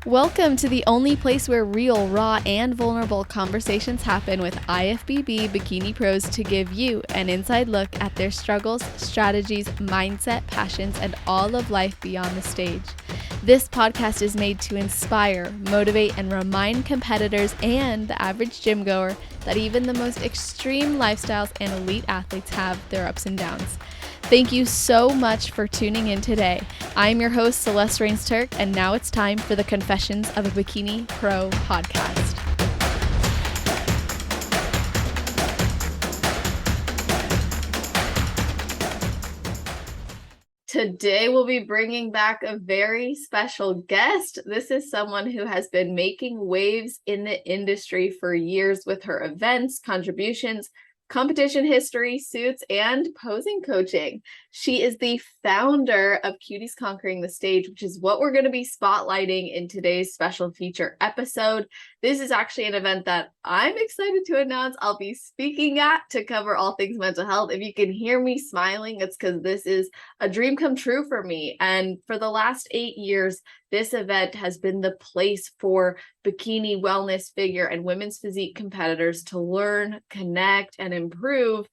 Welcome to the only place where real, raw, and vulnerable conversations happen with IFBB Bikini Pros to give you an inside look at their struggles, strategies, mindset, passions, and all of life beyond the stage. This podcast is made to inspire, motivate, and remind competitors and the average gym goer that even the most extreme lifestyles and elite athletes have their ups and downs. Thank you so much for tuning in today. I'm your host, Celeste Rains-Turk, and now it's time for the Confessions of a Bikini Pro podcast. Today we'll be bringing back a very special guest. This is someone who has been making waves in the industry for years with her events, contributions, competition history, suits, and posing coaching. She is the founder of Cuties Conquering the Stage, which is what we're going to be spotlighting in today's special feature episode. This is actually an event that I'm excited to announce I'll be speaking at to cover all things mental health. If you can hear me smiling, it's because this is a dream come true for me. And for the last 8 years, this event has been the place for bikini, wellness, figure, and women's physique competitors to learn, connect, and improve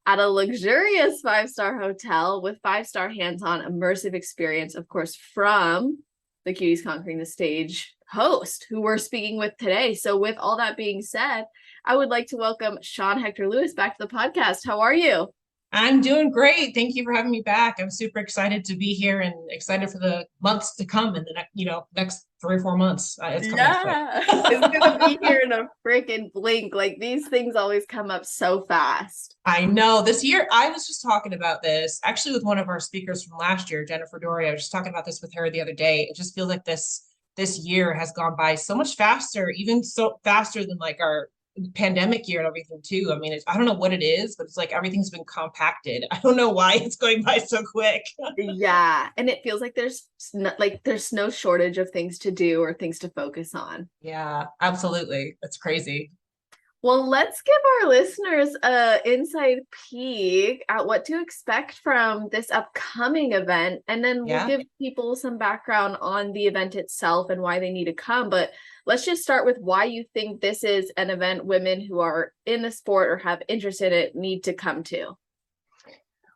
at a luxurious 5-star hotel with 5-star hands-on immersive experience, of course, from the Cuties Conquering the Stage host who we're speaking with today. So with all that being said, I would like to welcome Sean Hector Lewis back to the podcast. How are you? I'm doing great. Thank you for having me back. I'm super excited to be here and excited for the months to come in the next 3 or 4 months. It's coming up It's gonna be here in a freaking blink. Like, these things always come up so fast. I know. This year, I was just talking about this actually with one of our speakers from last year, Jennifer Dory. I was just talking about this with her the other day. It just feels like this year has gone by so much faster, even so faster than like our pandemic year and everything too. I mean, I don't know what it is, but it's like everything's been compacted. I don't know why it's going by so quick. Yeah, and it feels like there's no shortage of things to do or things to focus on. Yeah, absolutely. That's crazy. Well, let's give our listeners a inside peek at what to expect from this upcoming event, and then we'll give people some background on the event itself and why they need to come. But let's just start with why you think this is an event women who are in the sport or have interest in it need to come to.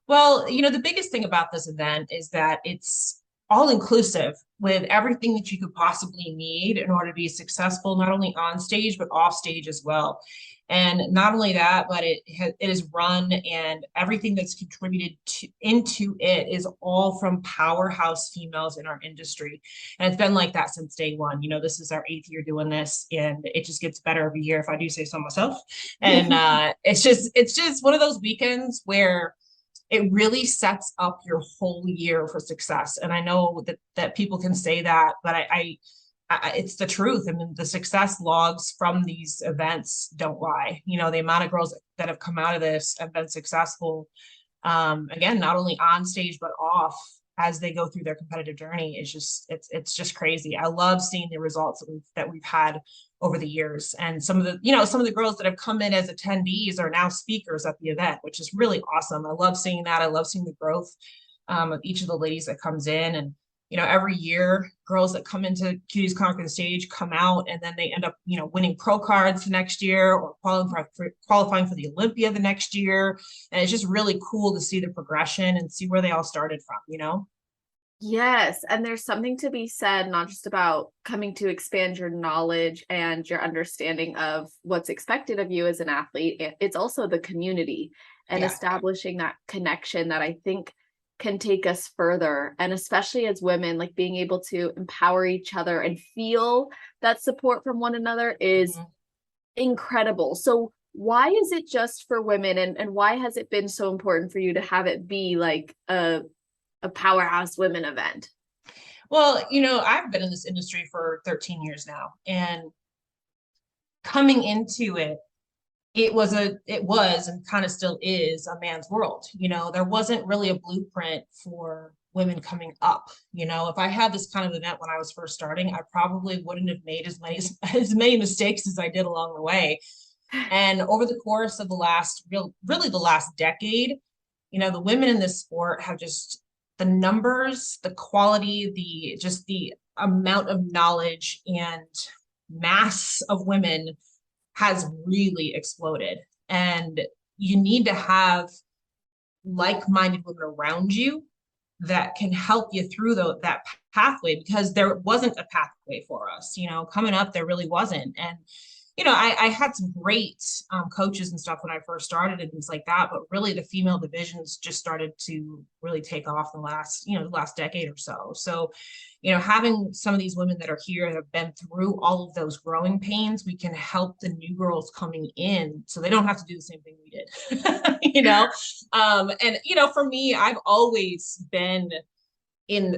Well, the biggest thing about this event is that it's all inclusive with everything that you could possibly need in order to be successful, not only on stage, but off stage as well. And not only that, but it is run, and everything that's contributed into it is all from powerhouse females in our industry. And it's been like that since day one. This is our 8th year doing this, and it just gets better every year, if I do say so myself. And it's just one of those weekends where it really sets up your whole year for success. And I know that people can say that, but I it's the truth. I mean, the success logs from these events don't lie. The amount of girls that have come out of this have been successful, again, not only on stage, but off as they go through their competitive journey. It's just crazy. I love seeing the results that we've had over the years. And some of the girls that have come in as attendees are now speakers at the event, which is really awesome. I love seeing that. I love seeing the growth of each of the ladies that comes in. And every year, girls that come into Cuties Conquer the Stage come out, and then they end up, winning pro cards the next year or qualifying for the Olympia the next year. And it's just really cool to see the progression and see where they all started from. Yes, and there's something to be said, not just about coming to expand your knowledge and your understanding of what's expected of you as an athlete. It's also the community and establishing that connection that I think can take us further. And especially as women, like, being able to empower each other and feel that support from one another is incredible. So why is it just for women, and why has it been so important for you to have it be like a powerhouse women event? Well, I've been in this industry for 13 years now, and coming into it was and kind of still is a man's world. There wasn't really a blueprint for women coming up. If I had this kind of event when I was first starting, I probably wouldn't have made as many mistakes as I did along the way. And over the course of the last decade, the women in this sport have just the numbers, the quality, the amount of knowledge and mass of women has really exploded. And you need to have like-minded women around you that can help you through that pathway, because there wasn't a pathway for us, coming up, there really wasn't. And I had some great coaches and stuff when I first started and things like that, but really the female divisions just started to really take off the last decade or so. So, having some of these women that are here that have been through all of those growing pains, we can help the new girls coming in so they don't have to do the same thing we did, for me, I've always been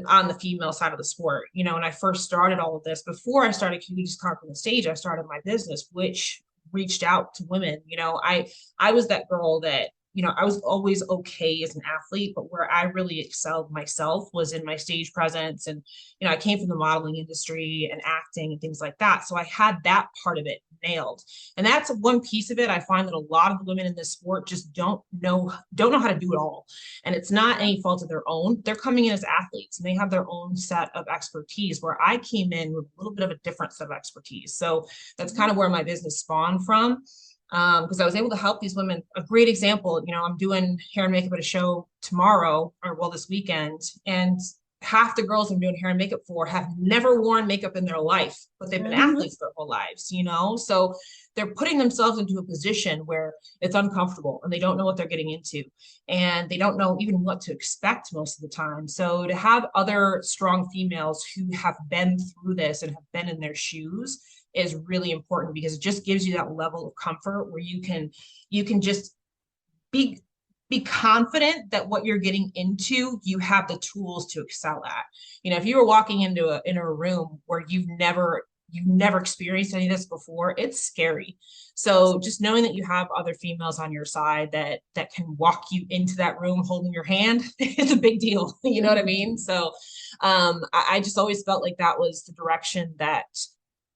on the female side of the sport. When I first started all of this, before I started Communities Conquering the Stage, I started my business, which reached out to women. I was that girl that, I was always okay as an athlete, but where I really excelled myself was in my stage presence. And, I came from the modeling industry and acting and things like that. So I had that part of it nailed. And that's one piece of it. I find that a lot of the women in this sport just don't know how to do it all. And it's not any fault of their own. They're coming in as athletes and they have their own set of expertise, where I came in with a little bit of a different set of expertise. So that's kind of where my business spawned from. Because I was able to help these women. A great example, I'm doing hair and makeup at a show tomorrow, this weekend, and half the girls I'm doing hair and makeup for have never worn makeup in their life, but they've been athletes their whole lives, so they're putting themselves into a position where it's uncomfortable and they don't know what they're getting into, and they don't know even what to expect most of the time. So to have other strong females who have been through this and have been in their shoes is really important, because it just gives you that level of comfort where you can just be confident that what you're getting into, you have the tools to excel at. If you were walking into a room where you've never experienced any of this before, it's scary. So just knowing that you have other females on your side that can walk you into that room holding your hand is a big deal. You know what I mean? So I just always felt like that was the direction that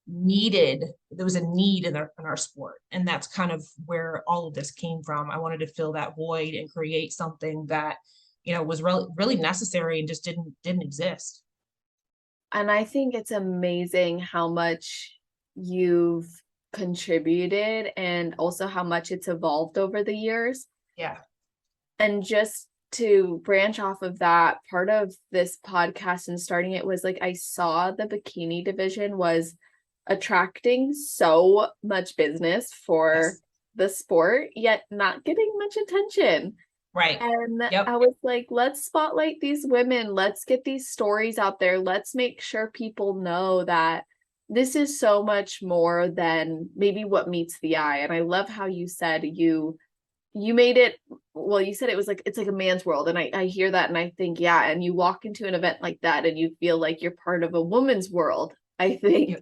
there was a need in our sport. And that's kind of where all of this came from. I wanted to fill that void and create something that, was really necessary and just didn't exist. And I think it's amazing how much you've contributed and also how much it's evolved over the years. Yeah. And just to branch off of that, part of this podcast and starting it was like, I saw the bikini division was attracting so much business for the sport, yet not getting much attention. Right. And I was like, let's spotlight these women. Let's get these stories out there. Let's make sure people know that this is so much more than maybe what meets the eye. And I love how you said you made it, well, you said it was like, it's like a man's world. And I hear that and I think, yeah. And you walk into an event like that and you feel like you're part of a woman's world, I think. Yeah.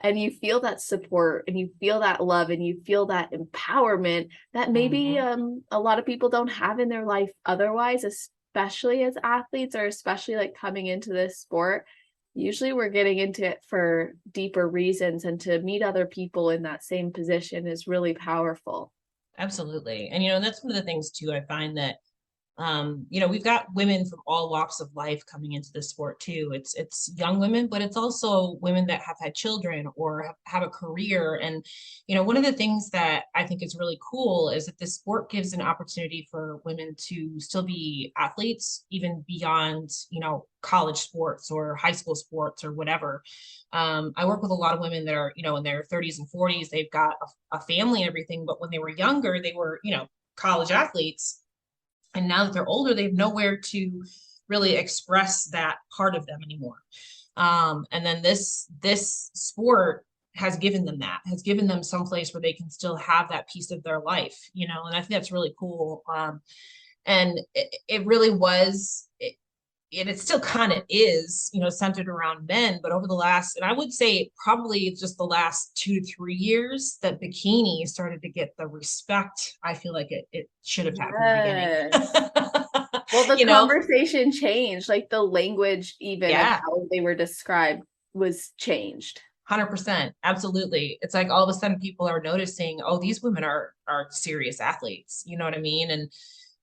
And you feel that support and you feel that love and you feel that empowerment that maybe a lot of people don't have in their life otherwise, especially as athletes or especially like coming into this sport. Usually we're getting into it for deeper reasons, and to meet other people in that same position is really powerful. Absolutely. And, that's one of the things too, I find that we've got women from all walks of life coming into the sport too. It's young women, but it's also women that have had children or have a career. And, one of the things that I think is really cool is that this sport gives an opportunity for women to still be athletes, even beyond, college sports or high school sports or whatever. I work with a lot of women that are, in their 30s and 40s. They've got a family and everything, but when they were younger, they were, college athletes. And now that they're older, they have nowhere to really express that part of them anymore. And then this sport has given them some place where they can still have that piece of their life, and I think that's really cool. And it really was, and it still kind of is, centered around men, but over the last, and I would say probably just the last 2 to 3 years, that bikini started to get the respect I feel like it should have had from the beginning. Well, the conversation changed, like the language even of how they were described was changed. 100%. Absolutely. It's like all of a sudden people are noticing, oh, these women are serious athletes. You know what I mean?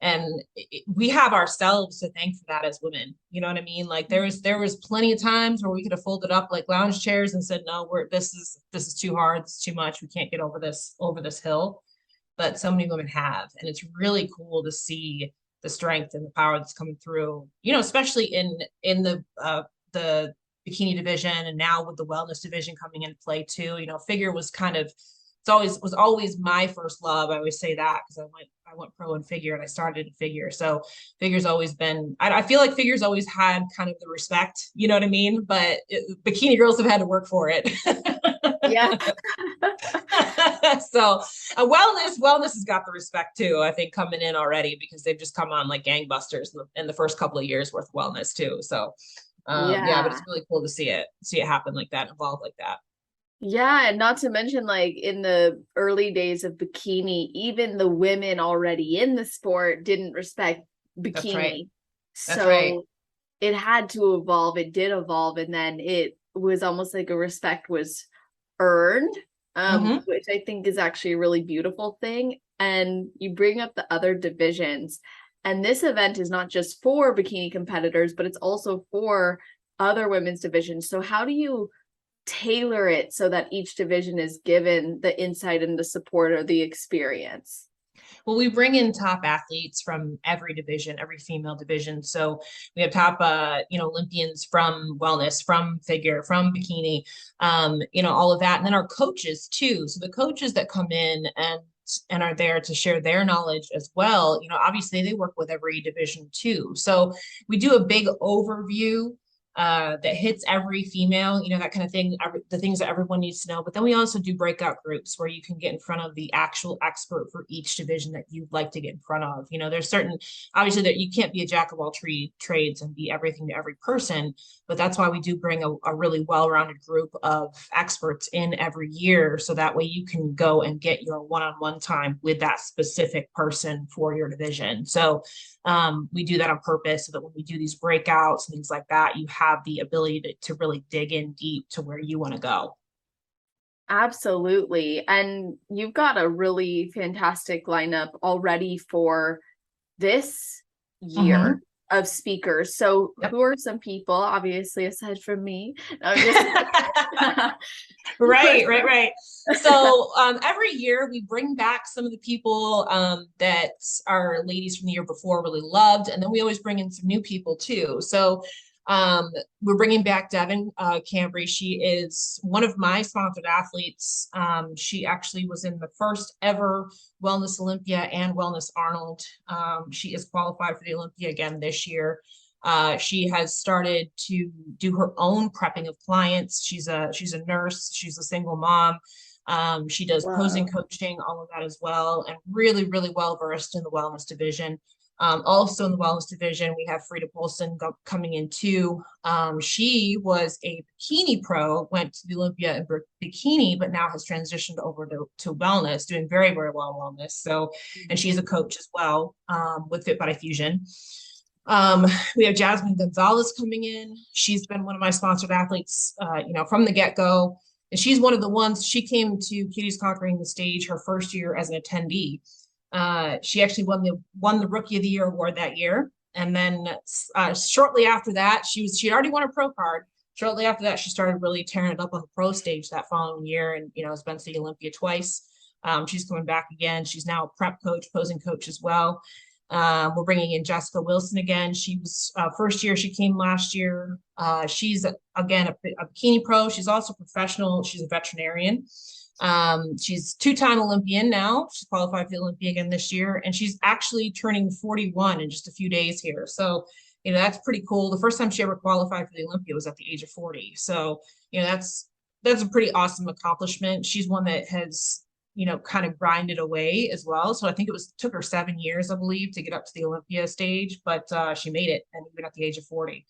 And we have ourselves to thank for that as women. You know what I mean? Like there was plenty of times where we could have folded up like lounge chairs and said, no, this is too hard, it's too much. We can't get over this hill. But so many women have, and it's really cool to see the strength and the power that's coming through, especially in the bikini division, and now with the wellness division coming into play too. Figure was always my first love. I always say that because I went pro in figure and I started in figure. So figure's always been, I feel like figure's always had kind of the respect, you know what I mean? But bikini girls have had to work for it. Yeah. So wellness has got the respect too, I think, coming in already, because they've just come on like gangbusters in the first couple of years worth of wellness too. So yeah, but it's really cool to see it happen like that, evolve like that. Yeah, and not to mention, like, in the early days of bikini, even the women already in the sport didn't respect That's right. bikini. That's right. So it had to evolve. It did evolve, and then it was almost like a respect was earned, which I think is actually a really beautiful thing. And you bring up the other divisions, and this event is not just for bikini competitors, but it's also for other women's divisions. So how do you tailor it so that each division is given the insight and the support or the experience? Well, we bring in top athletes from every division, every female division. So we have top, Olympians from wellness, from figure, from bikini, all of that. And then our coaches too. So the coaches that come in and are there to share their knowledge as well, obviously they work with every division too. So we do a big overview that hits every female, that kind of thing, the things that everyone needs to know. But then we also do breakout groups where you can get in front of the actual expert for each division that you'd like to get in front of. There's certain, obviously, that you can't be a jack of all trades and be everything to every person. But that's why we do bring a really well-rounded group of experts in every year. So that way you can go and get your one-on-one time with that specific person for your division. So we do that on purpose so that when we do these breakouts and things like that, you have the ability to really dig in deep to where you want to go. Absolutely. And you've got a really fantastic lineup already for this year of speakers. So who are some people, obviously, aside from me? I'm just Right. So every year we bring back some of the people that our ladies from the year before really loved, and then we always bring in some new people too. So we're bringing back Devin Cambry. She is one of my sponsored athletes. She actually was in the first ever Wellness Olympia and Wellness Arnold. She is qualified for the Olympia again this year. She has started to do her own prepping of clients. She's a nurse. She's a single mom. She does posing coaching, all of that as well, and really, really well versed in the wellness division. Also in the wellness division, we have Frida Polson coming in too. She was a bikini pro, went to the Olympia in bikini, but now has transitioned over to wellness, doing very, very well in wellness. So, and she's a coach as well with Fit Body Fusion. We have Jasmine Gonzalez coming in. She's been one of my sponsored athletes, from the get-go. And she's one of the ones, she came to Cuties Conquering the Stage her first year as an attendee. She actually won the Rookie of the Year award that year. And then shortly after that, she'd already won a pro card. Shortly after that, she started really tearing it up on the pro stage that following year, and has been to the Olympia twice. She's coming back again. She's now a prep coach, posing coach as well. We're bringing in Jessica Wilson again. She was first year. She came last year. She's again a bikini pro. She's also professional. She's a veterinarian. She's two-time Olympian now. She's qualified for the Olympia again this year, and she's actually turning 41 in just a few days here. So, that's pretty cool. The first time she ever qualified for the Olympia was at the age of 40. So, that's a pretty awesome accomplishment. She's one that has, kind of grinded away as well. So I think took her 7 years, I believe, to get up to the Olympia stage, but she made it, and even at the age of 40.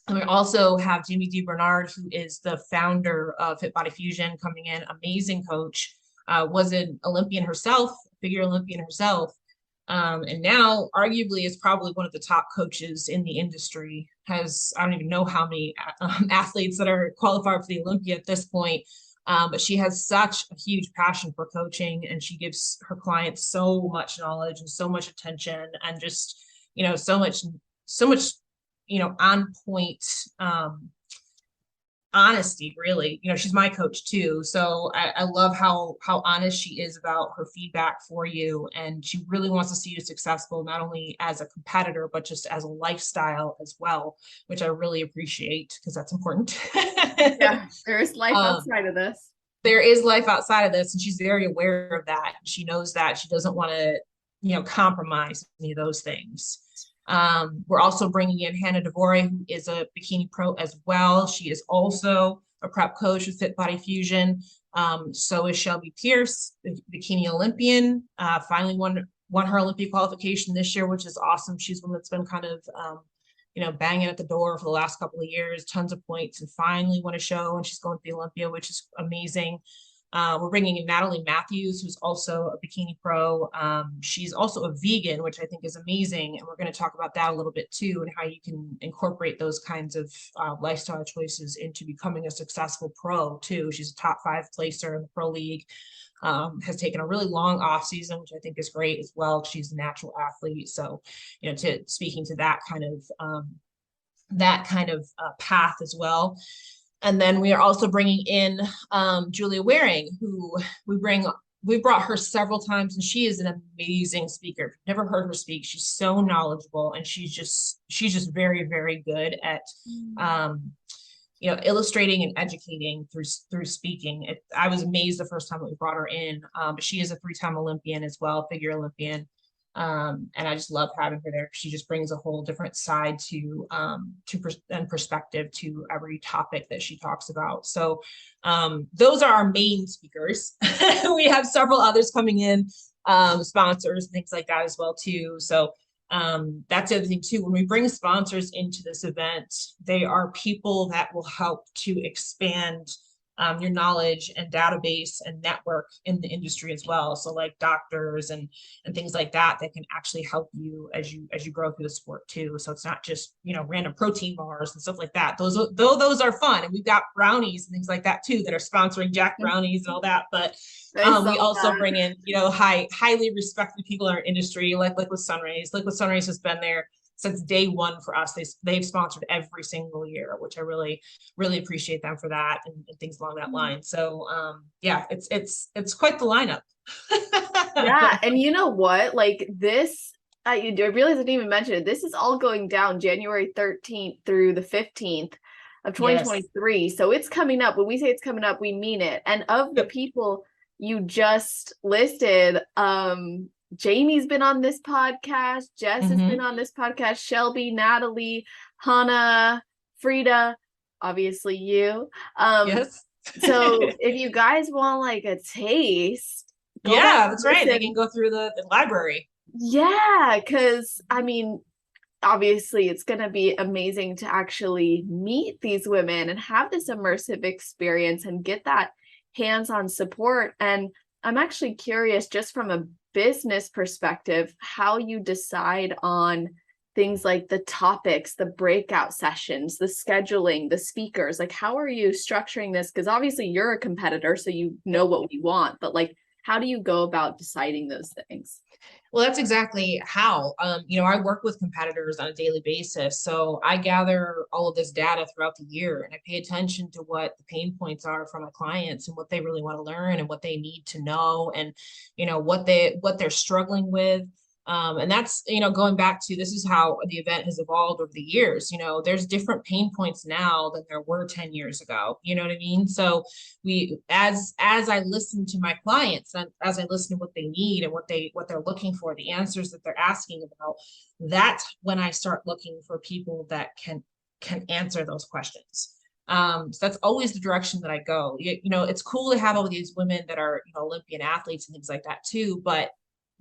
And we also have Jamie DeBernard, who is the founder of Fit Body Fusion, coming in, amazing coach, was an Olympian herself, figure Olympian herself, and now arguably is probably one of the top coaches in the industry. I don't even know how many athletes that are qualified for the Olympia at this point. But she has such a huge passion for coaching, and she gives her clients so much knowledge and so much attention, and just, so much, on point, honesty, really. She's my coach too. So I love how honest she is about her feedback for you. And she really wants to see you successful, not only as a competitor, but just as a lifestyle as well, which I really appreciate because that's important. Yeah, there is life outside of this. There is life outside of this, and she's very aware of that. She knows that she doesn't want to, compromise any of those things. We're also bringing in Hannah Devore, who is a bikini pro as well. She is also a prep coach with Fit Body Fusion. So is Shelby Pierce, the bikini Olympian. Finally won her Olympic qualification this year, which is awesome. She's one that's been kind of banging at the door for the last couple of years, tons of points, and finally won a show, and she's going to the Olympia, which is amazing. We're bringing in Natalie Matthews, who's also a bikini pro. She's also a vegan, which I think is amazing. And we're going to talk about that a little bit too, and how you can incorporate those kinds of lifestyle choices into becoming a successful pro too. She's a top 5 placer in the pro league. Has taken a really long off season, which I think is great as well. She's a natural athlete. So, speaking to that kind of path as well. And then we are also bringing in Julia Waring, who we brought her several times, and she is an amazing speaker. Never heard her speak. She's so knowledgeable, and she's just very, very good at illustrating and educating through speaking. I was amazed the first time that we brought her in. But she is a 3-time Olympian as well, figure Olympian. And I just love having her there. She just brings a whole different side and perspective to every topic that she talks about. So those are our main speakers. We have several others coming in, sponsors and things like that as well too. So that's the other thing too. When we bring sponsors into this event, they are people that will help to expand your knowledge and database and network in the industry as well. So like doctors and things like that can actually help you as you grow through the sport too. So it's not just, random protein bars and stuff like that. Those are fun. And we've got brownies and things like that too, that are sponsoring Jack brownies and all that. But we also bring in, highly respected people in our industry, like Liquid Sunrays. Liquid Sunrays has been there since day one for us. They've sponsored every single year, which I really, really appreciate them for that and things along that line. So it's quite the lineup. Yeah. And you know what? Like this, I realized I didn't even mention it. This is all going down January 13th through the 15th of 2023. Yes. So it's coming up. When we say it's coming up, we mean it. And of the people you just listed, Jamie's been on this podcast. Jess has been on this podcast. Shelby, Natalie, Hannah, Frida, obviously you. Yes. So if you guys want like a taste, that's right. They can go through the library. Yeah, because obviously it's going to be amazing to actually meet these women and have this immersive experience and get that hands-on support. And I'm actually curious, just from a business perspective, how you decide on things like the topics, the breakout sessions, the scheduling, the speakers. Like, how are you structuring this? Because obviously you're a competitor, so you know what we want, but like, how do you go about deciding those things? Well, that's exactly how, I work with competitors on a daily basis. So I gather all of this data throughout the year, and I pay attention to what the pain points are from my clients and what they really want to learn and what they need to know, and, what they're struggling with. And that's, going back to, this is how the event has evolved over the years. There's different pain points now than there were 10 years ago. You know what I mean? So as I listen to my clients, and as I listen to what they need and what they're looking for, the answers that they're asking about, that's when I start looking for people that can answer those questions. So that's always the direction that I go. It's cool to have all these women that are, Olympian athletes and things like that too, but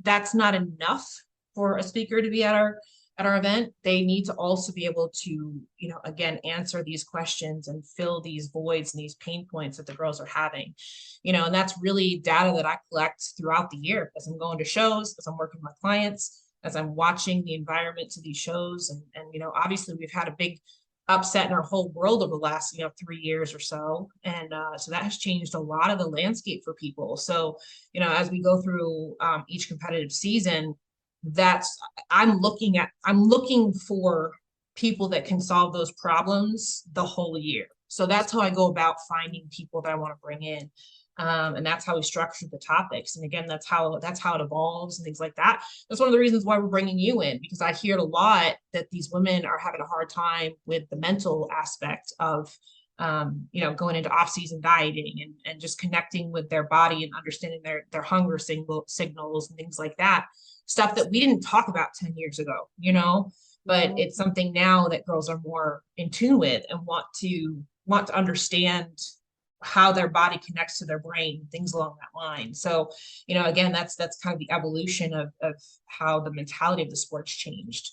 that's not enough for a speaker to be at our event. They need to also be able to, again, answer these questions and fill these voids and these pain points that the girls are having, and that's really data that I collect throughout the year as I'm going to shows, as I'm working with my clients, as I'm watching the environment to these shows. And obviously we've had a big upset in our whole world over the last 3 years or so, and so that has changed a lot of the landscape for people. So as we go through each competitive season, that's I'm looking for people that can solve those problems the whole year. So that's how I go about finding people that I want to bring in. And that's how we structure the topics. And again, that's how it evolves and things like that. That's one of the reasons why we're bringing you in, because I hear a lot that these women are having a hard time with the mental aspect of going into off-season dieting and just connecting with their body and understanding their hunger signals and things like that. Stuff that we didn't talk about 10 years ago, but it's something now that girls are more in tune with and want to understand how their body connects to their brain, things along that line. So, again, that's kind of the evolution of how the mentality of the sport's changed.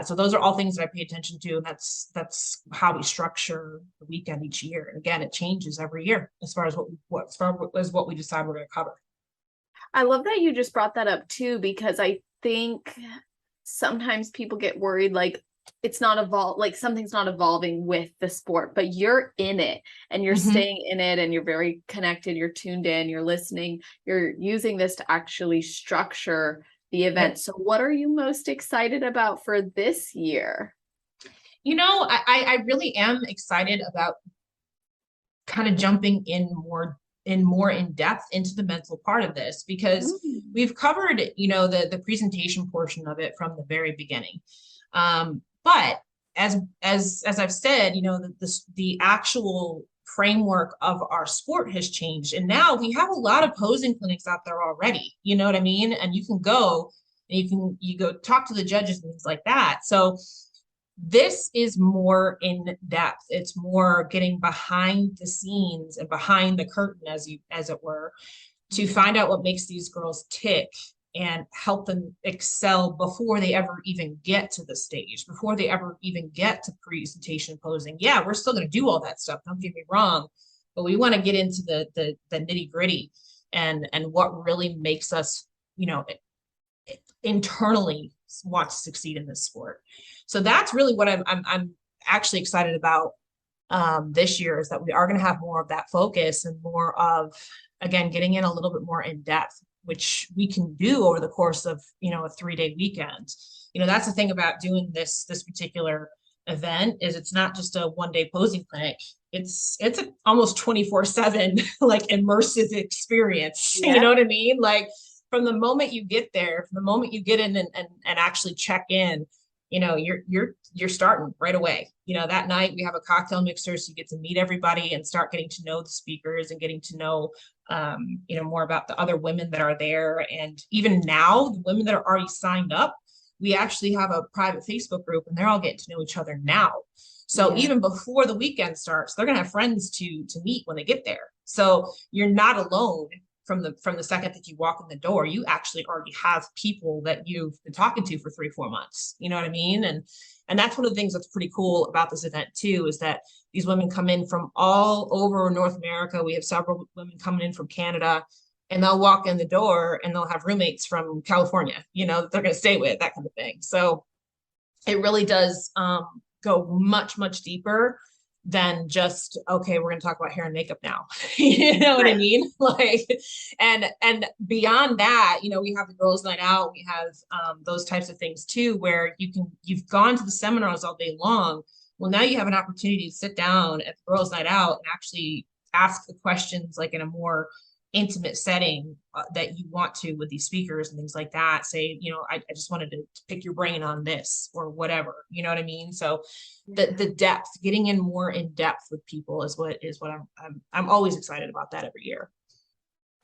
So those are all things that I pay attention to, and that's how we structure the weekend each year. And again, it changes every year as far as what we decide we're going to cover. I love that you just brought that up too, because I think sometimes people get worried, like it's not like something's not evolving with the sport, but you're in it and you're staying in it and you're very connected, you're tuned in, you're listening, you're using this to actually structure the event. Yep. So what are you most excited about for this year? I really am excited about kind of jumping in more in depth into the mental part of this, because we've covered, the presentation portion of it from the very beginning. But as I've said, the actual framework of our sport has changed. And now we have a lot of posing clinics out there already, you know what I mean? And you can go and you go talk to the judges and things like that. So this is more in depth. It's more getting behind the scenes and behind the curtain, as it were, to find out what makes these girls tick and help them excel before they ever even get to the stage, before they ever even get to presentation posing. Yeah, we're still going to do all that stuff, don't get me wrong, but we want to get into the nitty gritty and what really makes us, internally want to succeed in this sport. So that's really what I'm actually excited about this year, is that we are going to have more of that focus and more of, again, getting in a little bit more in depth, which we can do over the course of, a 3-day weekend. That's the thing about doing this particular event, is it's not just a 1-day posing clinic. It's a almost 24/7 like immersive experience. Yeah. You know what I mean? Like from the moment you get there, from the moment you get in and actually check in, you're starting right away. That night we have a cocktail mixer, so you get to meet everybody and start getting to know the speakers and getting to know more about the other women that are there. And even now, the women that are already signed up, we actually have a private Facebook group, and they're all getting to know each other now. So even before the weekend starts, they're gonna have friends to meet when they get there. So you're not alone. From the second that you walk in the door, you actually already have people that you've been talking to for 3-4 months. You know what I mean? And that's one of the things that's pretty cool about this event too, is that these women come in from all over North America. We have several women coming in from Canada, and they'll walk in the door and they'll have roommates from California, that they're going to stay with, that kind of thing. So it really does go much, much deeper than just, okay, we're going to talk about hair and makeup now. You know what I mean? Like, and beyond that, we have the girls' night out. We have those types of things too, where you've gone to the seminars all day long. Well, now you have an opportunity to sit down at the girls' night out and actually ask the questions like in a more intimate setting that you want to with these speakers and things like that. Say, I just wanted to pick your brain on this or whatever, you know what I mean? So the depth, getting in more in depth with people is what I'm always excited about that every year.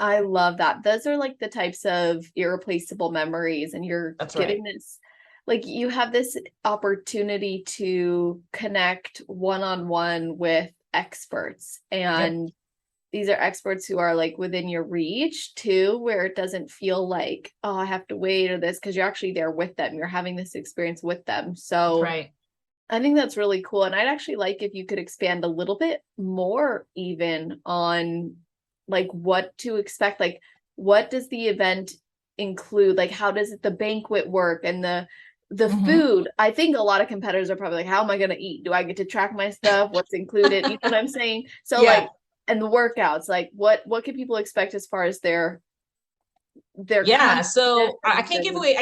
I love that. Those are like the types of irreplaceable memories, and you're getting this, like you have this opportunity to connect one-on-one with experts, and these are experts who are like within your reach too, where it doesn't feel like, oh, I have to wait or this, because you're actually there with them. You're having this experience with them. So I think that's really cool. And I'd actually like if you could expand a little bit more even on like what to expect. Like, what does the event include? Like, how does the banquet work and the Mhm. food, I think a lot of competitors are probably like, how am I going to eat? Do I get to track my stuff? What's included? You know what I'm saying? So Yeah. like, and the workouts, like what can people expect as far as their Yeah, content so I and I can't give away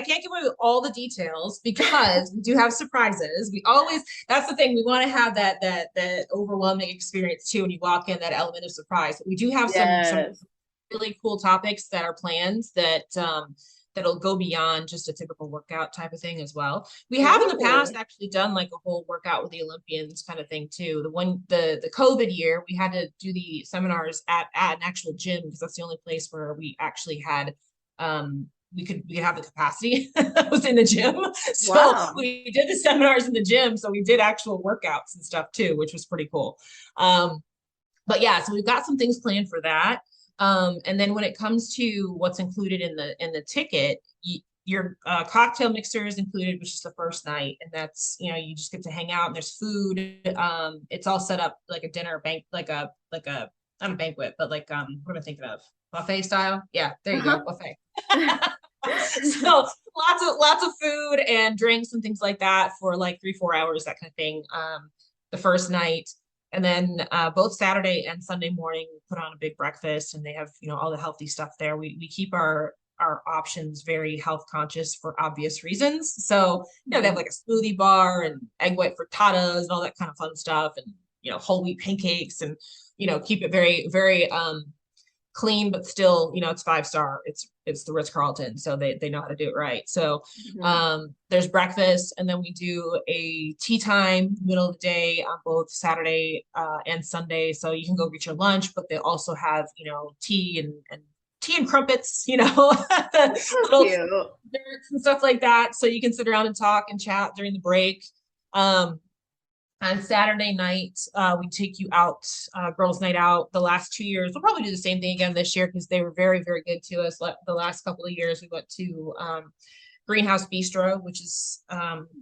all the details because we do have surprises. We always, that's the thing, we want to have that overwhelming experience too when you walk in, that element of surprise. But we do have some yes. really cool topics that are planned that that'll go beyond just a typical workout type of thing as well. We have in the past Ooh. actually done like a whole workout with the Olympians kind of thing too. The COVID year, we had to do the seminars at an actual gym because that's the only place where we actually had we could have the capacity was in the gym. So Wow. we did the seminars in the gym. So we did actual workouts and stuff too, which was pretty cool. But yeah, so we've got some things planned for that. And then when it comes to what's included in the ticket, your cocktail mixer is included, which is the first night, and that's, you know, you just get to hang out and there's food. It's all set up like a dinner bank, like a not a banquet, but like what am I thinking of? Buffet style? Yeah, there you go, Uh-huh. buffet. So lots of food and drinks and things like that for like 3 4 hours, that kind of thing. The first night. And then both Saturday and Sunday morning, we put on a big breakfast, and they have, you know, all the healthy stuff there. We keep our options very health conscious for obvious reasons. So, you know, they have like a smoothie bar and egg white frittatas and all that kind of fun stuff, and, you know, whole wheat pancakes, and, you know, keep it very clean, but still, you know, it's 5 star. It's the Ritz-Carlton, so they know how to do it right. So Mhm. there's breakfast, and then we do a tea time middle of the day on both Saturday and Sunday. So you can go get your lunch, but they also have, you know, tea and crumpets, you know, So little cute. desserts and stuff like that. So you can sit around and talk and chat during the break. Um, on Saturday night, we take you out, girls' night out. The last 2 years, we'll probably do the same thing again this year because they were very good to us. The last couple of years, we went to Greenhouse Bistro, which is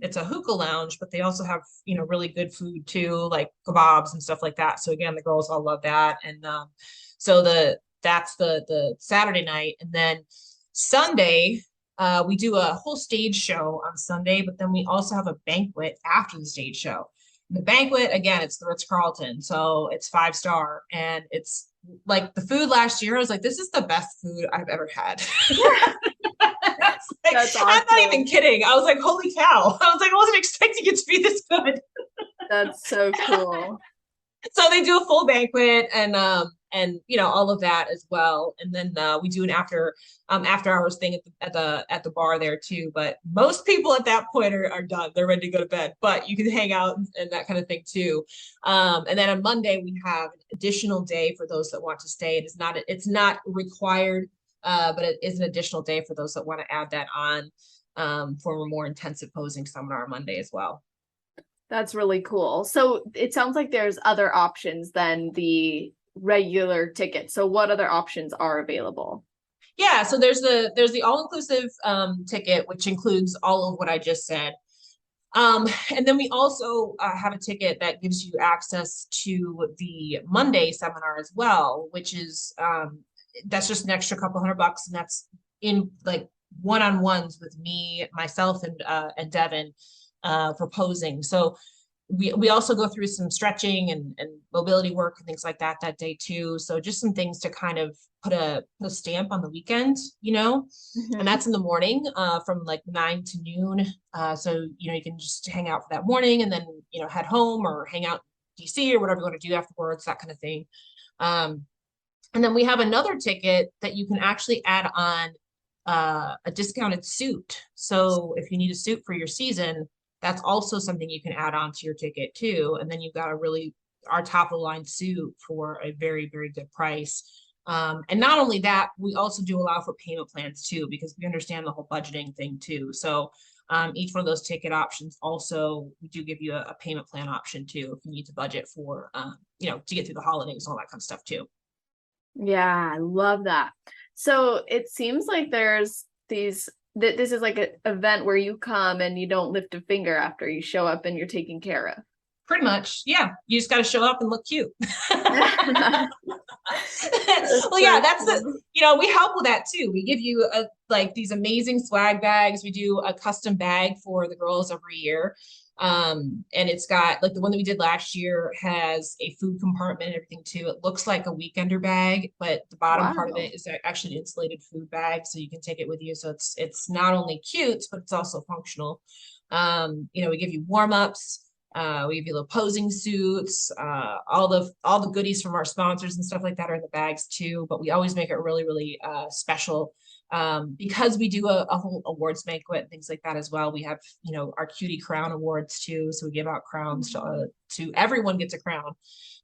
it's a hookah lounge, but they also have, you know, really good food too, like kebabs and stuff like that. So again, the girls all love that, and so that's the Saturday night, and then Sunday. We do a whole stage show on Sunday, but then we also have a banquet after the stage show. The banquet, again, it's the Ritz-Carlton, so it's 5 star, and it's like the food last year. I was like, this is the best food I've ever had. Like, That's I'm not even awesome. kidding. I was like, holy cow. I was like, I wasn't expecting it to be this good. That's so cool. So they do a full banquet, and you know, all of that as well. And then we do an after hours thing at the bar there too. But most people at that point are done. They're ready to go to bed. But you can hang out and that kind of thing too. And then on Monday we have an additional day for those that want to stay. It's not required, but it is an additional day for those that want to add that on for a more intensive posing seminar on Monday as well. That's really cool. So it sounds like there's other options than the regular ticket. So what other options are available? Yeah, so there's the all-inclusive ticket, which includes all of what I just said. And then we also have a ticket that gives you access to the Monday seminar as well, which is that's just an extra couple $100, and that's in like one-on-ones with me, myself, and Devin for posing. So we also go through some stretching and mobility work and things like that day too. So just some things to kind of put a stamp on the weekend, you know, and Mhm. that's in the morning from like 9 to noon. So, you know, you can just hang out for that morning and then, you know, head home or hang out in DC or whatever you want to do afterwards, that kind of thing. Um, and then we have another ticket that you can actually add on a discounted suit. So if you need a suit for your season, that's also something you can add on to your ticket too. And then you've got our top of the line suit for a very good price. And not only that, we also do allow for payment plans too, because we understand the whole budgeting thing too. So each one of those ticket options also, we do give you a payment plan option too, if you need to budget for, you know, to get through the holidays, all that kind of stuff too. Yeah, I love that. So it seems like there's that this is like an event where you come and you don't lift a finger after you show up and you're taken care Pretty much, yeah. You just got to show up and look cute. of. That's Well, yeah, so that's cool. we help with that too. We give you like these amazing swag bags. We do a custom bag for the girls every year. And it's got like the one that we did last year has a food compartment and everything too. It looks like a weekender bag, but the bottom part of Wow. it is actually an insulated food bag, so you can take it with you. So it's not only cute, but it's also functional. We give you warm-ups. We give you little posing suits, all the goodies from our sponsors and stuff like that are in the bags too. But we always make it really, really special because we do a whole awards banquet and things like that as well. We have our cutie crown awards too, so we give out crowns to everyone gets a crown,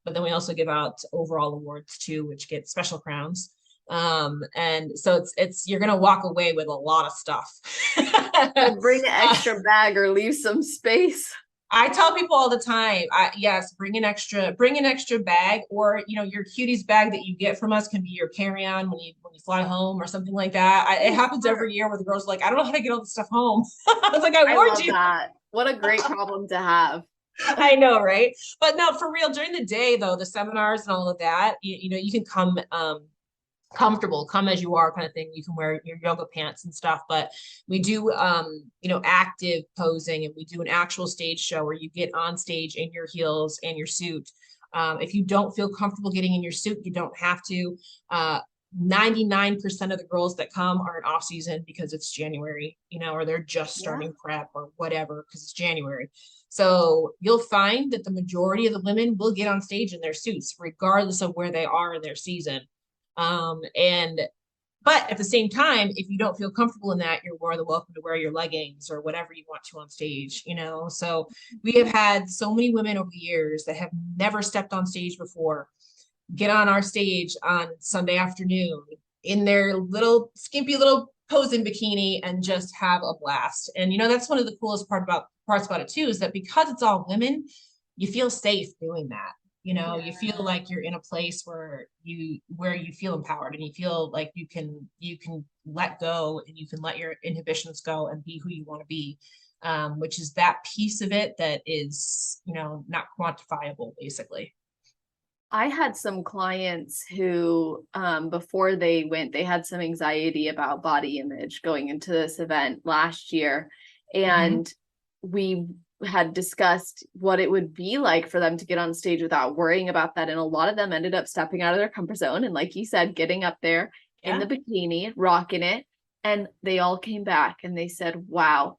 but then we also give out overall awards too, which get special crowns. And so it's you're gonna walk away with a lot of stuff. So bring an extra bag or leave some space. I tell people all the time, yes, bring an extra bag, or your cuties bag that you get from us can be your carry-on when you fly home or something like that. It Oh, happens smart. every year where the girls are like, I don't know how to get all this stuff home. I was like, I I warned love you. that. What a great problem to have. I know, right? But no, for real, during the day though, the seminars and all of that, you can come comfortable, come as you are kind of thing. You can wear your yoga pants and stuff, but we do active posing, and we do an actual stage show where you get on stage in your heels and your suit. If you don't feel comfortable getting in your suit, you don't have to. 99% of the girls that come are in off season because it's January, or they're just Yeah. starting prep or whatever because it's January. So you'll find that the majority of the women will get on stage in their suits, regardless of where they are in their season. And but at the same time, if you don't feel comfortable in that, you're more than welcome to wear your leggings or whatever you want to on stage. So we have had so many women over the years that have never stepped on stage before get on our stage on Sunday afternoon in their little skimpy little posing bikini and just have a blast. And that's one of the coolest parts about it too, is that because it's all women, you feel safe doing that. You feel Yeah. like you're in a place where you feel empowered, and you feel like you can let go, and you can let your inhibitions go and be who you want to be. Which is that piece of it that is, not quantifiable, basically. I had some clients who, before they went, they had some anxiety about body image going into this event last year. Mhm. And we had discussed what it would be like for them to get on stage without worrying about that. And a lot of them ended up stepping out of their comfort zone. And like you said, getting up there in the Yeah. bikini, rocking it. And they all came back and they said, wow,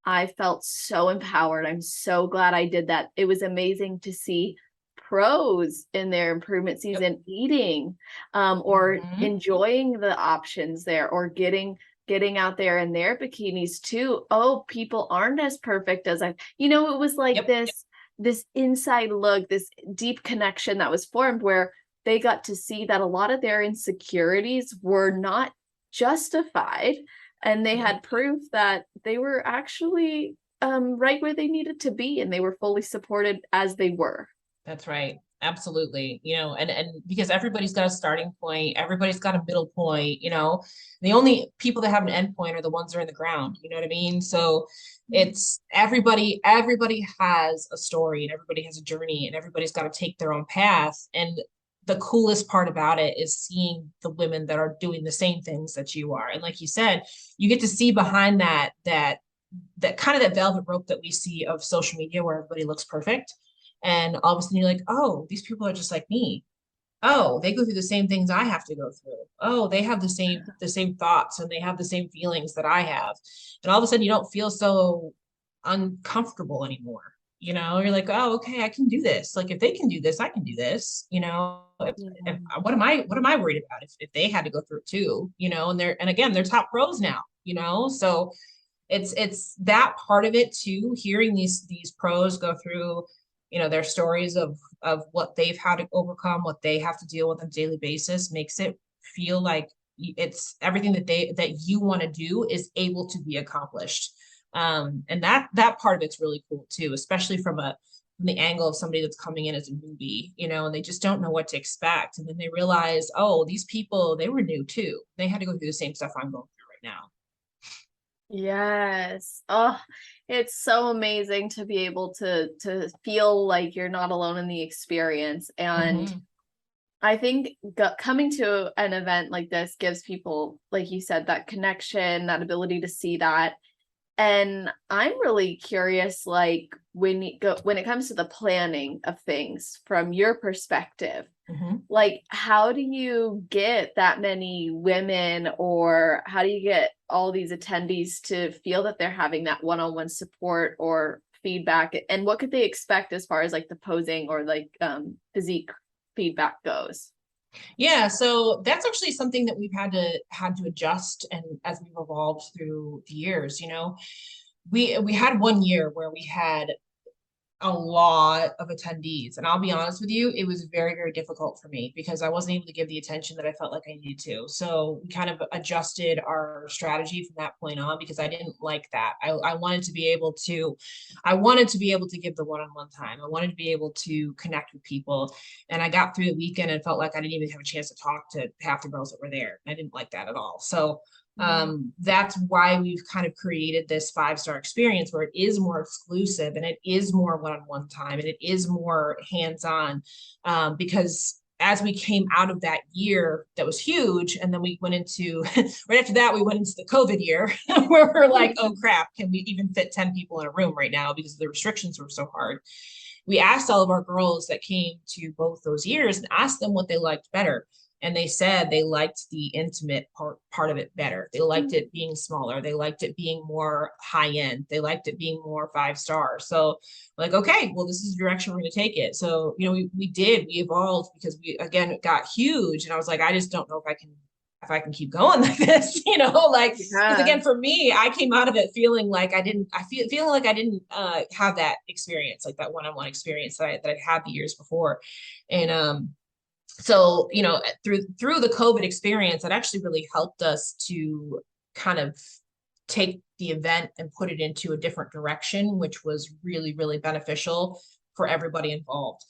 I felt so empowered. I'm so glad I did that. It was amazing to see pros in their improvement Yep. season eating or Mhm. enjoying the options there or getting out there in their bikinis too. Oh, people aren't as perfect as it was like Yep. this inside look, this deep connection that was formed where they got to see that a lot of their insecurities were not justified, and they Mhm. had proof that they were actually right where they needed to be, and they were fully supported as they were. That's right. Absolutely. And because everybody's got a starting point, everybody's got a middle point. The only people that have an end point are the ones that are in the ground. You know what I mean? So it's everybody has a story, and everybody has a journey, and everybody's got to take their own path. And the coolest part about it is seeing the women that are doing the same things that you are. And like you said, you get to see behind that kind of that velvet rope that we see of social media where everybody looks perfect. And all of a sudden you're like, oh, these people are just like me. Oh, they go through the same things I have to go through. Oh, they have the same thoughts, and they have the same feelings that I have. And all of a sudden you don't feel so uncomfortable anymore. You're like, oh, okay, I can do this. Like if they can do this, I can do this. If Yeah. what am I worried about if they had to go through it too, and again, they're top pros now. So it's that part of it too, hearing these pros go through their stories of what they've had to overcome, what they have to deal with on a daily basis, makes it feel like it's everything that you want to do is able to be accomplished. And that part of it's really cool too, especially from the angle of somebody that's coming in as a newbie, and they just don't know what to expect, and then they realize, oh, these people, they were new too, they had to go through the same stuff I'm going through right now. Yes. Oh, it's so amazing to be able to feel like you're not alone in the experience. And Mhm. I think coming to an event like this gives people, like you said, that connection, that ability to see that. And I'm really curious, like when it comes to the planning of things from your perspective, Mhm. like how do you get that many women, or how do you get all these attendees to feel that they're having that one-on-one support or feedback? And what could they expect as far as like the posing or like physique feedback goes? Yeah, so that's actually something that we've had to adjust, and as we've evolved through the years, we had one year where we had a lot of attendees. And I'll be honest with you, it was very, very difficult for me because I wasn't able to give the attention that I felt like I needed to. So we kind of adjusted our strategy from that point on because I didn't like that. I wanted to be able to, I wanted to be able to give the one-on-one time. I wanted to be able to connect with people. And I got through the weekend and felt like I didn't even have a chance to talk to half the girls that were there. I didn't like that at all. So that's why we've kind of created this 5-star experience where it is more exclusive and it is more one-on-one time and it is more hands-on, because as we came out of that year that was huge, and then we went into right after that we went into the COVID year where we're like, oh crap, can we even fit 10 people in a room right now because the restrictions were so hard. We asked all of our girls that came to both those years and asked them what they liked better, and they said they liked the intimate part of it better. They liked it being smaller. They liked it being more high end. They liked it being more 5-star. So like, okay, well, this is the direction we're going to take it. So, we evolved because we, again, it got huge. And I was like, I just don't know if I can keep going like this, like, because Yeah. again, for me, I came out of it feeling like feeling like I didn't have that experience, like that one-on-one experience that I had the years before. And, so through the COVID experience, it actually really helped us to kind of take the event and put it into a different direction, which was really, really beneficial for everybody involved.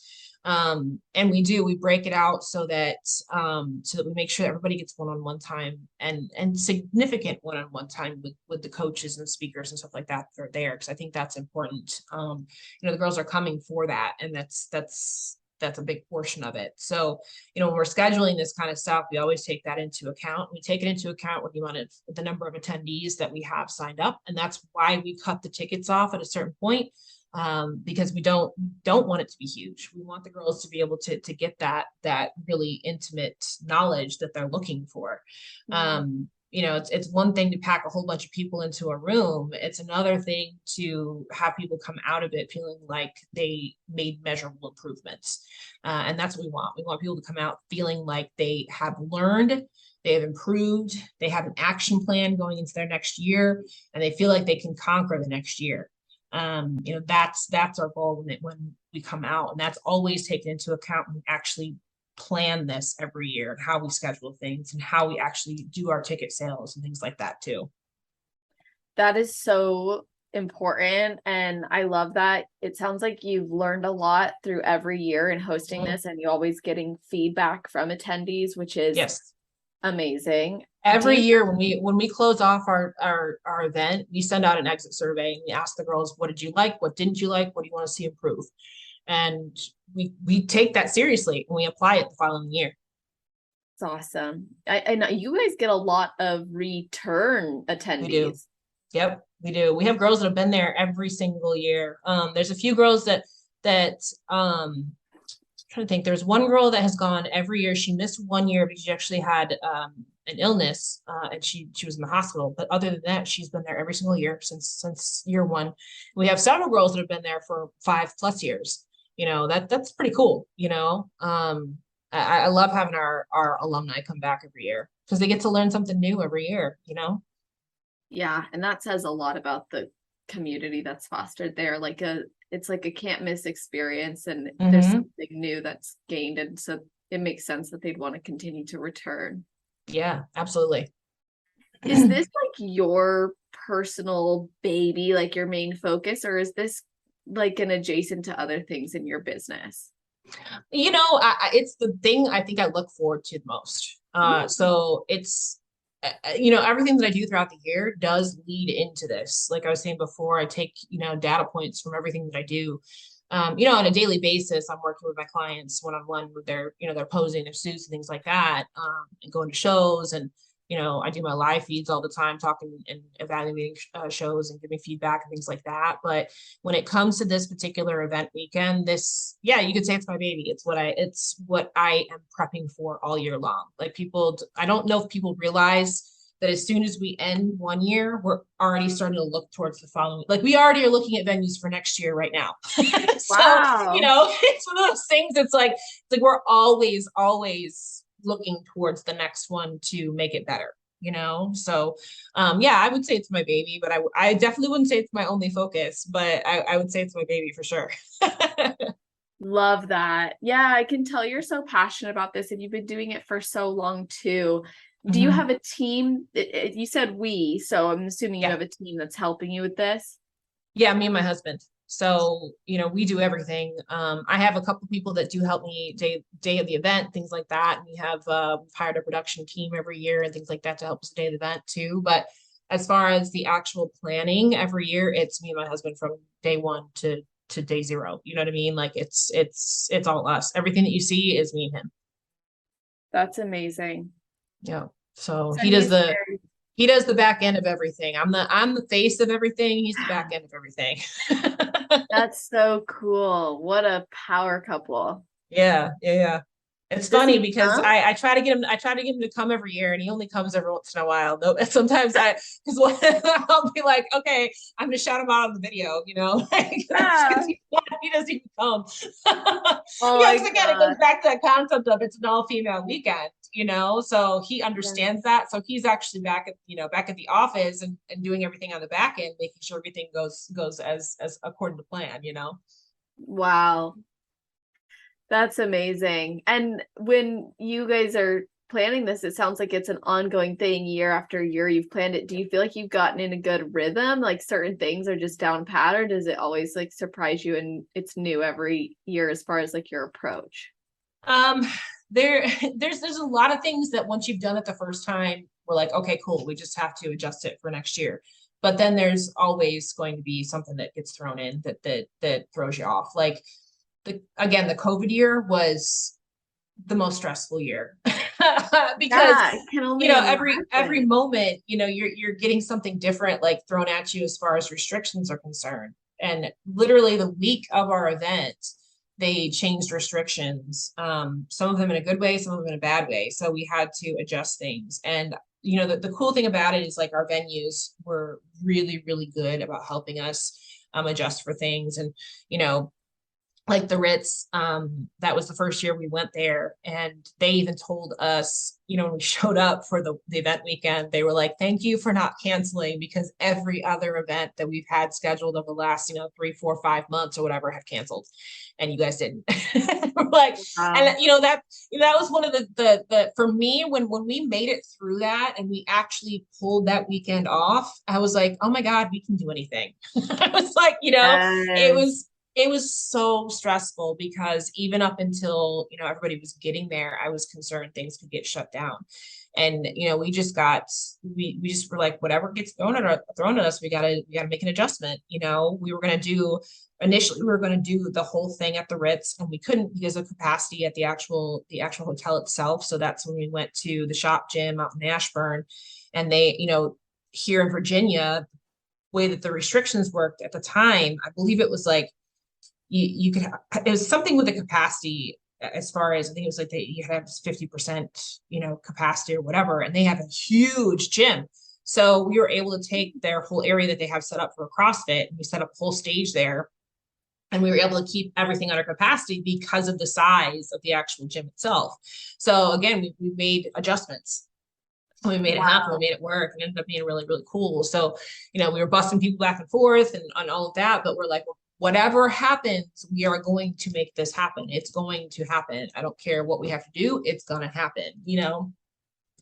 And we break it out so that we make sure that everybody gets one-on-one time and significant one-on-one time with the coaches and speakers and stuff like that that are there, because I think that's important. The girls are coming for that, and that's a big portion of it. So, when we're scheduling this kind of stuff, we always take that into account. We take it into account with the number of attendees that we have signed up. And that's why we cut the tickets off at a certain point, because we don't want it to be huge. We want the girls to be able to get that really intimate knowledge that they're looking for. It's one thing to pack a whole bunch of people into a room. It's another thing to have people come out of it feeling like they made measurable improvements. And that's what we want. We want people to come out feeling like they have learned, they have improved, they have an action plan going into their next year, and they feel like they can conquer the next year. That's our goal when we come out, and that's always taken into account when we actually plan this every year, and how we schedule things and how we actually do our ticket sales and things like that too. That is so important. And I love that. It sounds like you've learned a lot through every year in hosting this, and you're always getting feedback from attendees, which is Yes. amazing. Every year when we close off our event, we send out an exit survey and we ask the girls, what did you like? What didn't you like? What do you want to see improve? And we take that seriously and we apply it the following year. It's awesome. And you guys get a lot of return attendees. We do. Yep, we do. We have girls that have been there every single year. There's a few girls that I'm trying to think. There's one girl that has gone every year. She missed one year because she actually had an illness, and she was in the hospital. But other than that, she's been there every single year since year one. We have several girls that have been there for 5+ years. That's pretty cool. I love having our alumni come back every year because they get to learn something new every year. Yeah, and that says a lot about the community that's fostered there. It's like a can't miss experience, and there's something new that's gained, and so it makes sense that they'd want to continue to return. Yeah, absolutely. Is this like your personal baby, like your main focus, or is this like an adjacent to other things in your business? It's the thing I think I look forward to the most. So it's, everything that I do throughout the year does lead into this. Like I was saying before, I take, data points from everything that I do. on a daily basis, I'm working with my clients one-on-one with their, they're posing their suits and things like that, and going to shows. And, I do my live feeds all the time, talking and evaluating shows and giving feedback and things like that. But when it comes to this particular event weekend, yeah, you could say it's my baby. It's what I am prepping for all year long. Like I don't know if people realize that as soon as we end one year, we're already starting to look towards the following. Like we already are looking at venues for next year right now. So, Wow. it's one of those things. It's like we're always looking towards the next one to make it better, So, yeah, I would say it's my baby, but I definitely wouldn't say it's my only focus, but I would say it's my baby for sure. Love that. Yeah, I can tell you're so passionate about this and you've been doing it for so long too. Do you have a team? You said we, so I'm assuming you have a team that's helping you with this. Yeah, me and my husband. So, we do everything. I have a couple people that do help me day of the event, things like that. And we have hired a production team every year and things like that to help us day of the event too. But as far as the actual planning every year, it's me and my husband from day one to day zero. You know what I mean? Like it's all us. Everything that you see is me and him. That's amazing. Yeah. So he does the back end of everything. I'm the face of everything. He's the back end of everything. That's so cool. What a power couple. Yeah. It's funny because I try to get him to come every year, and he only comes every once in a while. No, sometimes because I'll be like, okay, I'm gonna shout him out on the video, Yeah. he doesn't even come. Oh Yeah, because again, it goes back to that concept of it's an all-female weekend, so he understands that. So he's actually back at the office and doing everything on the back end, making sure everything goes as according to plan, Wow. That's amazing. And when you guys are planning this, it sounds like it's an ongoing thing year after year. You've planned it. Do you feel like you've gotten in a good rhythm? Like certain things are just down pat, or does it always like surprise you and it's new every year as far as like your approach? There's a lot of things that once you've done it the first time, we're like, okay, cool. We just have to adjust it for next year. But then there's always going to be something that gets thrown in that throws you off. Like the COVID year was the most stressful year because every moment, you're getting something different like thrown at you as far as restrictions are concerned. And literally the week of our event, they changed restrictions, some of them in a good way, some of them in a bad way. So we had to adjust things. And the cool thing about it is like our venues were really, really good about helping us adjust for things. And like the Ritz, that was the first year we went there, and they even told us, when we showed up for the event weekend, they were like, thank you for not canceling, because every other event that we've had scheduled over the last 3, 4, 5 months or whatever have canceled, and you guys didn't. We're like, wow. And that was one of the for me, when we made it through that and we actually pulled that weekend off, I was like, oh my God, we can do anything. I was like, it was so stressful because even up until, everybody was getting there, I was concerned things could get shut down. And, we just were like, whatever gets thrown at us, we gotta make an adjustment. Initially we were going to do the whole thing at the Ritz, and we couldn't because of capacity at the actual hotel itself. So that's when we went to the Shop Gym out in Ashburn, and they, here in Virginia, the way that the restrictions worked at the time, I believe it was like, you could have, it was something with the capacity as far as, I think it was like you had 50%, capacity or whatever, and they have a huge gym. So we were able to take their whole area that they have set up for CrossFit, and we set up a whole stage there, and we were able to keep everything under capacity because of the size of the actual gym itself. So again, we made adjustments. We made it happen. We made it work, and it ended up being really, really cool. So, we were busting people back and forth and all of that, but we're like, whatever happens, we are going to make this happen. It's going to happen. I don't care what we have to do. It's going to happen,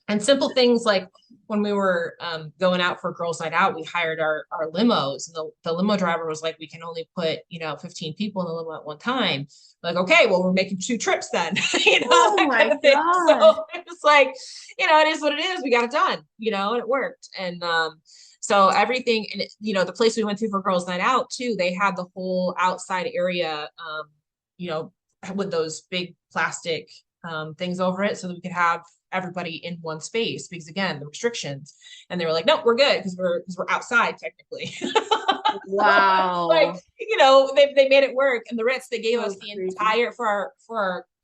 And simple things like when we were going out for Girls Night Out, we hired our limos, and the limo driver was like, we can only put, 15 people in the limo at one time. Like, okay, well, we're making 2 trips then, Oh my God. So it was like, it is what it is. We got it done, and it worked. And So everything, and you know, the place we went to for girls' night out too, they had the whole outside area, you know, with those big plastic things over it, so that we could have everybody in one space, because again, the restrictions. And they were like, no, we're good, because we're outside technically. Like, Wow. you know, they made it work. And the Ritz, they gave So us the crazy. entire, for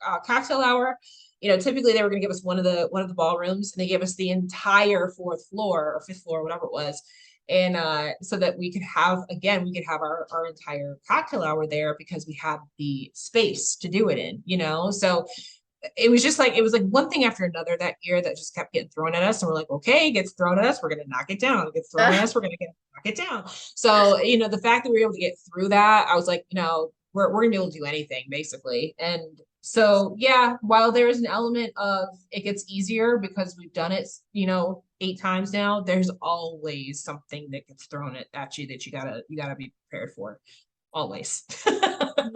our cocktail hour. You know, typically they were going to give us one of the ballrooms, and they gave us the entire fourth floor or fifth floor, whatever it was. And so that we could have, again, we could have our entire cocktail hour there, because we had the space to do it in, you know. So it was just like, it was like one thing after another that year that just kept getting thrown at us. And we're like, okay, it gets thrown at us, we're gonna knock it down. It gets thrown at us, we're gonna knock it down. So, you know, the fact that we were able to get through that, I was like, you know, we're gonna be able to do anything basically. And so yeah, while there is an element of it gets easier because we've done it, you know, 8 times now, there's always something that gets thrown at you that you gotta be prepared for. Always. So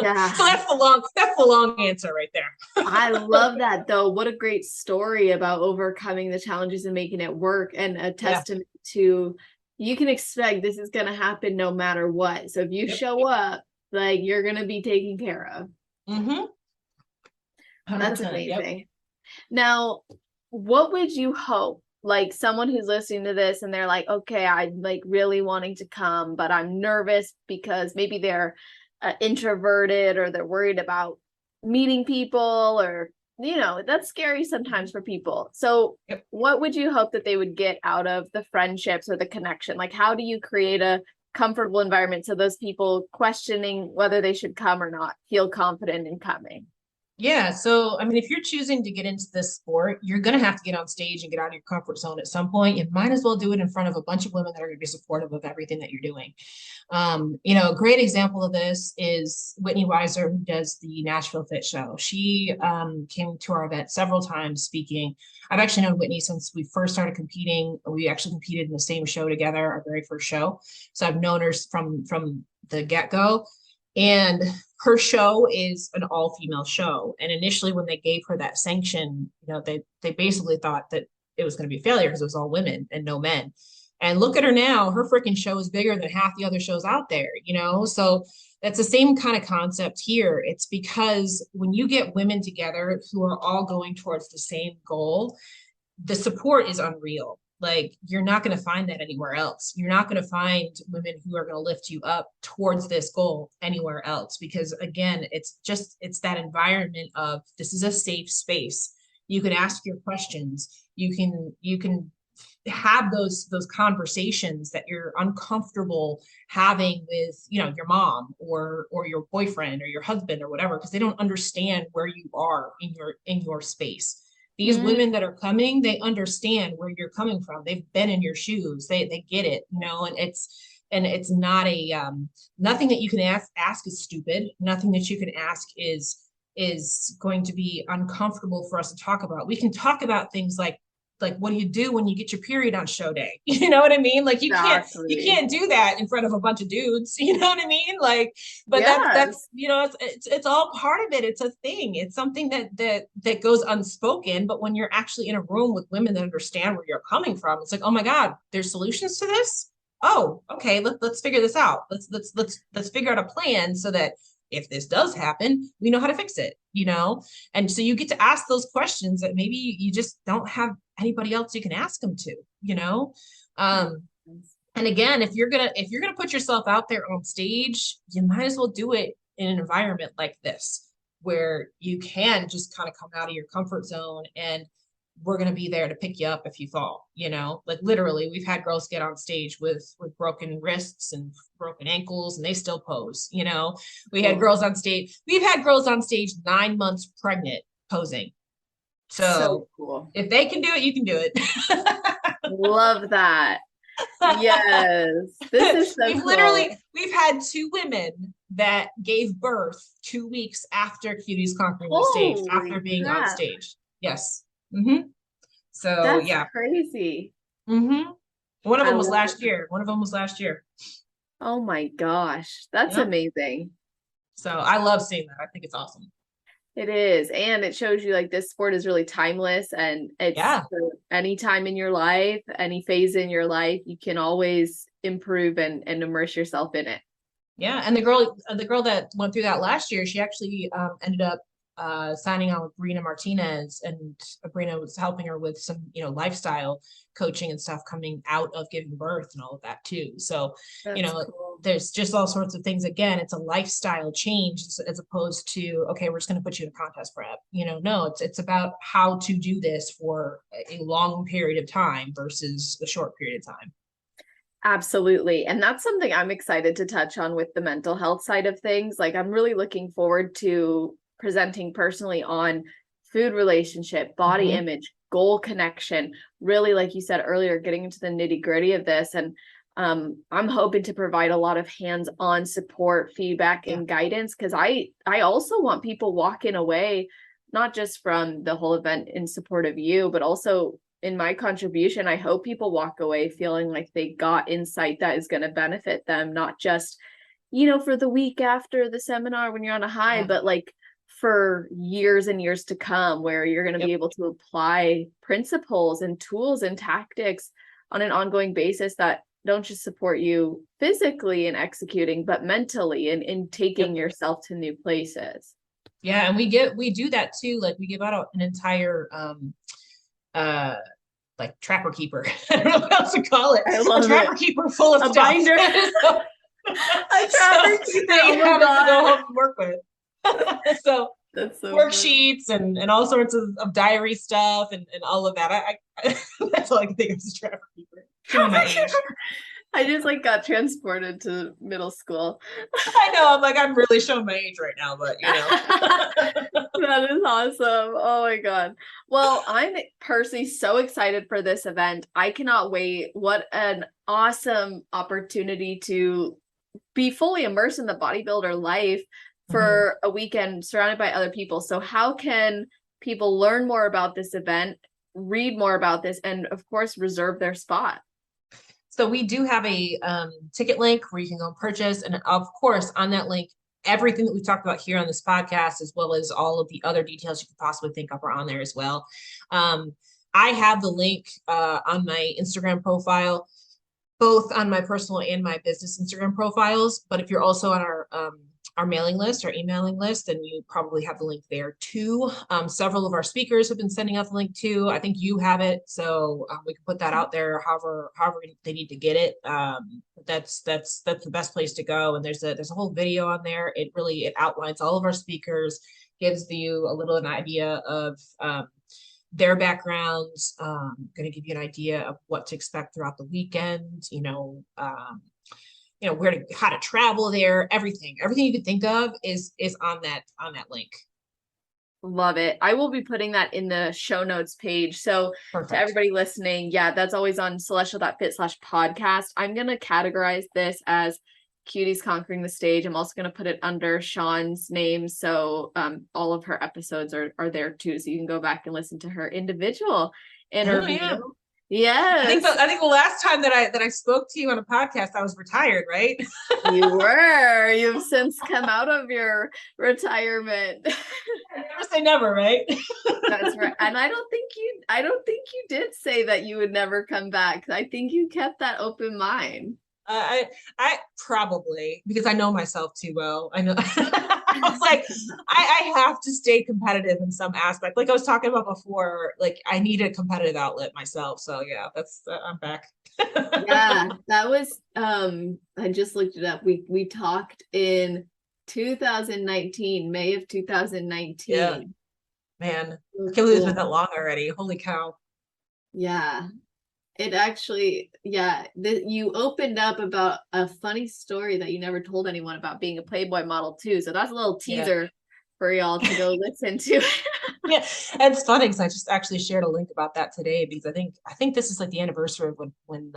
Yeah. that's the long answer right there. I love that though. What a great story about overcoming the challenges and making it work, and a Yeah. testament to, you can expect this is going to happen no matter what. So if you Yep. show up, like, you're going to be taken care of. Mm-hmm. That's 100%. Yep. amazing. Now, what would you hope, like someone who's listening to this and they're like, okay, I'm like really wanting to come, but I'm nervous because maybe they're introverted, or they're worried about meeting people, or, you know, that's scary sometimes for people. So Yep. what would you hope that they would get out of the friendships or the connection? Like, how do you create a comfortable environment so those people questioning whether they should come or not feel confident in coming? Yeah. So, I mean, if you're choosing to get into this sport, you're going to have to get on stage and get out of your comfort zone at some point. You might as well do it in front of a bunch of women that are going to be supportive of everything that you're doing. You know, a great example of this is Whitney Weiser, who does the Nashville Fit Show. She came to our event several times speaking. I've actually known Whitney since we first started competing. We actually competed in the same show together, our very first show. So I've known her from the get-go. And her show is an all-female show. And initially, when they gave her that sanction, you know, they basically thought that it was going to be a failure because it was all women and no men. And look at her now, her freaking show is bigger than half the other shows out there, you know? So that's the same kind of concept here. It's because when you get women together who are all going towards the same goal, the support is unreal. Like, you're not going to find that anywhere else. You're not going to find women who are going to lift you up towards this goal anywhere else, because again, it's that environment of, this is a safe space. You can ask your questions. You can have those conversations that you're uncomfortable having with, you know, your mom or your boyfriend or your husband or whatever, because they don't understand where you are in your space. These Mm. women that are coming, they understand where you're coming from. They've been in your shoes. They get it, you know. And it's not a nothing that you can ask is stupid. Nothing that you can ask is going to be uncomfortable for us to talk about. We can talk about things like what do you do when you get your period on show day? You know what I mean? Like, you Exactly. can't do that in front of a bunch of dudes. You know what I mean? Like, but Yes. that's, you know, it's all part of it. It's a thing. It's something that goes unspoken. But when you're actually in a room with women that understand where you're coming from, it's like, oh my God, there's solutions to this. Oh, okay, let's figure this out. Let's figure out a plan so that if this does happen, we know how to fix it, you know? And so you get to ask those questions that maybe you just don't have anybody else you can ask them to, you know? And again, if you're gonna put yourself out there on stage, you might as well do it in an environment like this, where you can just kind of come out of your comfort zone, and we're going to be there to pick you up if you fall, you know. Like, literally, we've had girls get on stage with broken wrists and broken ankles, and they still pose, you know. We've had girls on stage 9 months pregnant posing. So So cool. if they can do it, you can do it. Love that. Yes. This is so cool. We've had 2 women that gave birth 2 weeks after Cuties Conquering the Stage, Holy after being on crap. stage. Yes. Mm-hmm. So That's yeah. crazy. Mm-hmm. One of I them was love last it. year. One of them was last year. Oh my gosh. That's Yep. amazing. So I love seeing that. I think it's awesome. It is. And it shows you like this sport is really timeless, and it's Yeah. for any time in your life, any phase in your life, you can always improve and immerse yourself in it. Yeah, and the girl that went through that last year, she actually ended up signing on with Brina Martinez, and Brina was helping her with some, lifestyle coaching and stuff coming out of giving birth and all of that too. So, That's cool. there's just all sorts of things. Again, it's a lifestyle change as opposed to, okay, we're just going to put you in contest prep. No, it's about how to do this for a long period of time versus a short period of time. Absolutely. And that's something I'm excited to touch on with the mental health side of things. Like, I'm really looking forward to presenting personally on food relationship, body image, goal connection, really, like you said earlier, getting into the nitty-gritty of this. And I'm hoping to provide a lot of hands-on support, feedback, and guidance, because I also want people walking away, not just from the whole event in support of you, but also in my contribution. I hope people walk away feeling like they got insight that is going to benefit them, not just, for the week after the seminar when you're on a high, but like for years and years to come, where you're going to be able to apply principles and tools and tactics on an ongoing basis that don't just support you physically in executing, but mentally and in taking yourself to new places. Yeah, and we do that too. Like, we give out an entire like trapper keeper. I don't know what else to call it. A trapper keeper full of a stuff. binder. So, a trapper keeper that you have to go home and work with. So that's so worksheets and all sorts of diary stuff and all of that. I that's all I can think of as a trapper keeper. My age. I just like got transported to middle school. I know. I'm like, I'm really showing my age right now, but That is awesome. Oh my God. Well, I'm personally so excited for this event. I cannot wait. What an awesome opportunity to be fully immersed in the bodybuilder life for a weekend surrounded by other people. So how can people learn more about this event, read more about this, and of course, reserve their spot? So we do have a ticket link where you can go and purchase. And of course, on that link, everything that we've talked about here on this podcast, as well as all of the other details you could possibly think of, are on there as well. I have the link on my Instagram profile, both on my personal and my business Instagram profiles. But if you're also on our mailing list, our emailing list, then you probably have the link there too. Several of our speakers have been sending out the link too. I think you have it, so we can put that out there however they need to get it. That's the best place to go. And there's a whole video on there. It outlines all of our speakers, gives you a little an idea of their backgrounds, going to give you an idea of what to expect throughout the weekend, how to travel there, everything you could think of is on that link. Love it. I will be putting that in the show notes page. So Perfect. To everybody listening, that's always on celestial.fit/podcast. I'm going to categorize this as Cuties Conquering the Stage. I'm also going to put it under Sean's name. So all of her episodes are there too. So you can go back and listen to her individual interview. Oh, yeah. Yes. I think the last time that I spoke to you on a podcast, I was retired, right? You were. You've since come out of your retirement. Never say never, right? That's right. And I don't think you did say that you would never come back. I think you kept that open mind. I probably, because I know myself too well. I know. I was like, I have to stay competitive in some aspect. Like I was talking about before, like I need a competitive outlet myself. So yeah, that's I'm back. Yeah, that was I just looked it up. We talked in 2019, May of 2019. Yeah. Man, I can't believe it's been that long already. Holy cow. Yeah. It actually, you opened up about a funny story that you never told anyone about being a Playboy model too. So that's a little teaser for y'all to go listen to. Yeah, and it's funny because I just actually shared a link about that today because I think this is like the anniversary of when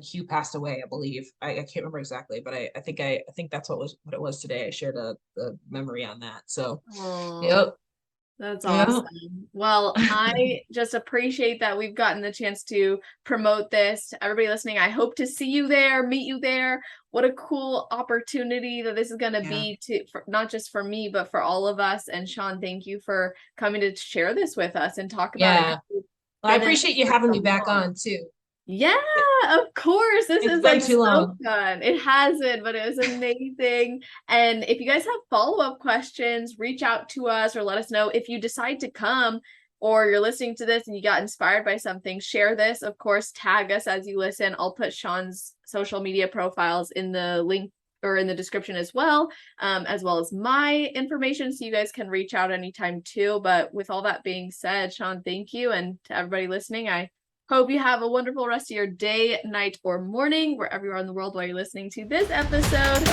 Hugh passed away. I believe I can't remember exactly, but I think that's what it was today. I shared the memory on that. So, yep. That's Yeah. awesome. Well, I just appreciate that we've gotten the chance to promote this to everybody listening. I hope to see you there, meet you there. What a cool opportunity that this is going to be not just for me, but for all of us. And Sean, thank you for coming to share this with us and talk about it. Yeah. Well, I appreciate you having me back on too. Yeah, of course. This It's is been like too so long. fun. It hasn't, but it was amazing. And if you guys have follow-up questions, reach out to us or let us know. If you decide to come or you're listening to this and you got inspired by something, share this. Of course, tag us as you listen. I'll put Sean's social media profiles in the link or in the description as well as my information, so you guys can reach out anytime too. But with all that being said, Sean, thank you. And to everybody listening, I hope you have a wonderful rest of your day, night, or morning, wherever you are in the world while you're listening to this episode.